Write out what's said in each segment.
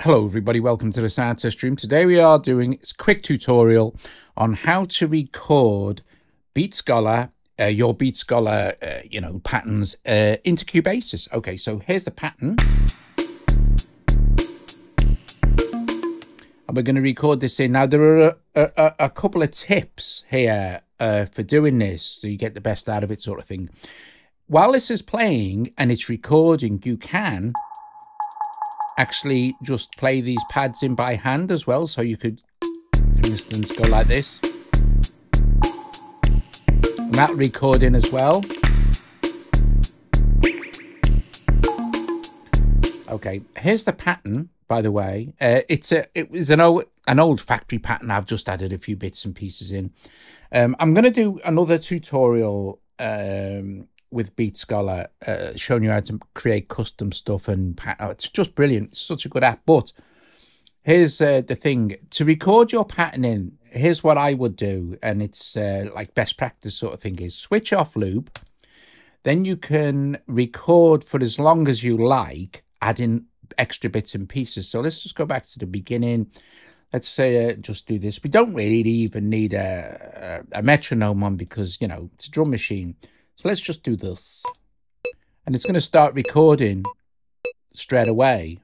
Hello everybody, welcome to the sound test stream. Today we are doing a quick tutorial on how to record Beat Scholar, your Beat Scholar, patterns into Cubasis. Okay, so here's the pattern. And we're going to record this in. Now there are a couple of tips here for doing this so you get the best out of it, sort of thing. While this is playing and it's recording, you can actually just play these pads in by hand as well. So you could, for instance, go like this. And that recording as well. Okay, here's the pattern, by the way. It was an old factory pattern. I've just added a few bits and pieces in. I'm going to do another tutorial with Beat Scholar, showing you how to create custom stuff, and it's just brilliant. It's such a good app. But here's the thing: to record your pattern in, here's what I would do, and it's like best practice sort of thing, is switch off loop. Then you can record for as long as you like, adding extra bits and pieces. So let's just go back to the beginning. Let's say just do this. We don't really even need a metronome on, because, you know, it's a drum machine. So let's just do this. And it's going to start recording straight away.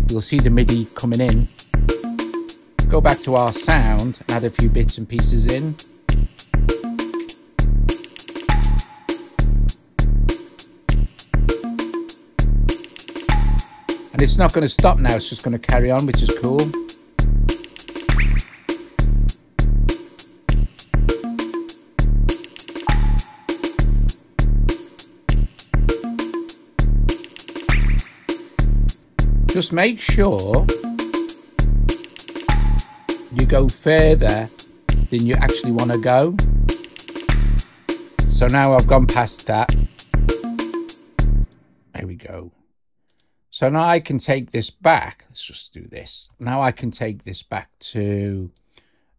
You'll see the MIDI coming in. Go back to our sound, add a few bits and pieces in. And it's not going to stop now, it's just going to carry on, which is cool. Just make sure you go further than you actually want to go. So now I've gone past that. There we go. So now I can take this back. Let's just do this. Now I can take this back to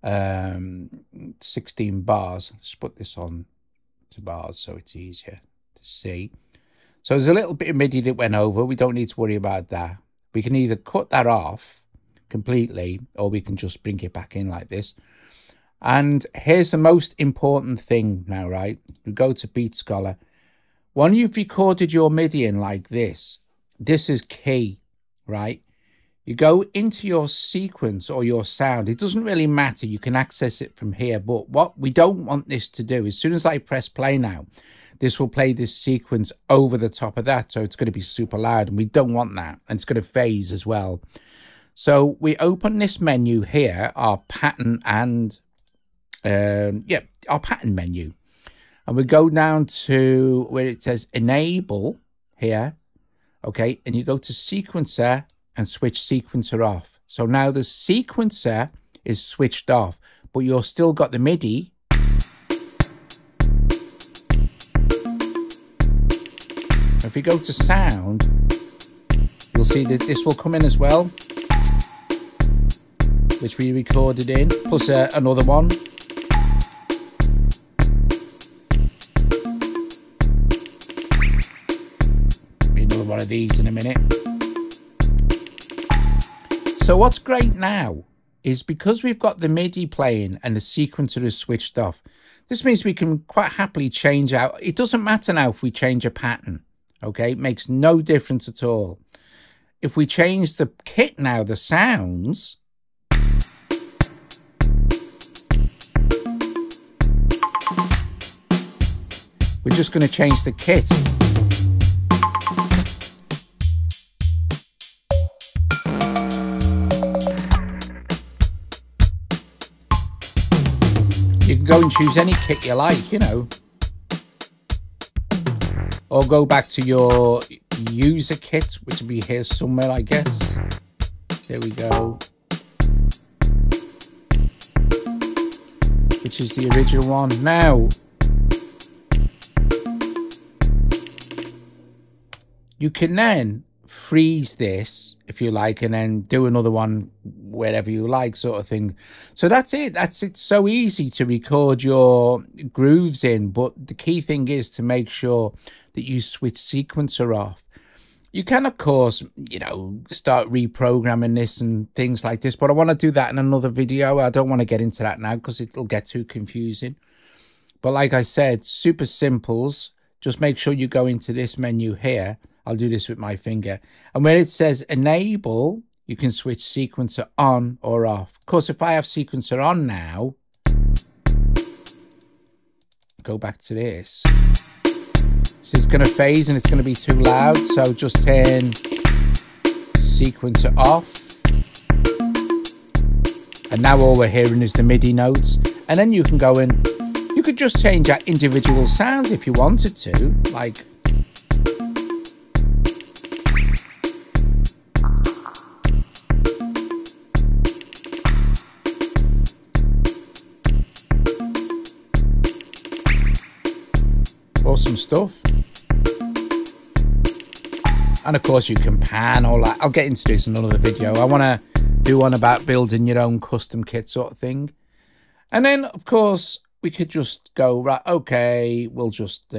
16 bars. Let's put this on to bars so it's easier to see. So there's a little bit of MIDI that went over. We don't need to worry about that. We can either cut that off completely, or we can just bring it back in like this. And here's the most important thing now, right? We go to Beat Scholar. When you've recorded your MIDI in like this, this is key, right? You go into your sequence or your sound. It doesn't really matter. You can access it from here. But what we don't want this to do, as soon as I press play now, this will play this sequence over the top of that. So it's going to be super loud, and we don't want that. And it's going to phase as well. So we open this menu here, our pattern and, our pattern menu. And we go down to where it says enable here. Okay, and you go to sequencer and switch sequencer off. So now the sequencer is switched off, but you've still got the MIDI. If we go to sound, you'll see that this will come in as well, which we recorded in, plus another one. One of these in a minute. So what's great now is, because we've got the MIDI playing and the sequencer is switched off, this means we can quite happily change out. It doesn't matter now if we change a pattern. Okay, it makes no difference at all. If we change the kit now, the sounds, we're just going to change the kit. You can go and choose any kit you like, you know. Or go back to your user kit, which will be here somewhere, I guess. There we go. Which is the original one. Now, you can then freeze this if you like, and then do another one wherever you like, sort of thing. So that's it. It's so easy to record your grooves in, but the key thing is to make sure that you switch sequencer off. You can, of course, you know, start reprogramming this and things like this, but I want to do that in another video. I don't want to get into that now because it'll get too confusing. But like I said, super simples. Just make sure you go into this menu here. I'll do this with my finger. And when it says enable, you can switch sequencer on or off. Of course, if I have sequencer on now, go back to this. So it's going to phase and it's going to be too loud. So just turn sequencer off. And now all we're hearing is the MIDI notes. And then you can go in. You could just change out individual sounds if you wanted to. Like. Awesome stuff. And of course you can pan all that. I'll get into this in another video. I want to do one about building your own custom kit sort of thing. And then of course we could just go, right, okay, we'll just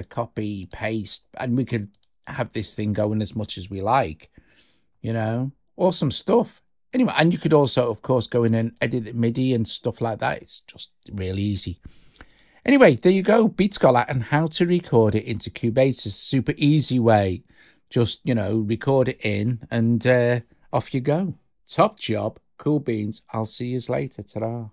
copy, paste, and we could have this thing going as much as we like. You know, awesome stuff. Anyway, and you could also, of course, go in and edit the MIDI and stuff like that. It's just really easy. Anyway, there you go, Beat Scholar, and how to record it into Cubasis. Super easy way. Just, you know, record it in and off you go. Top job. Cool beans. I'll see you later. Ta-ra.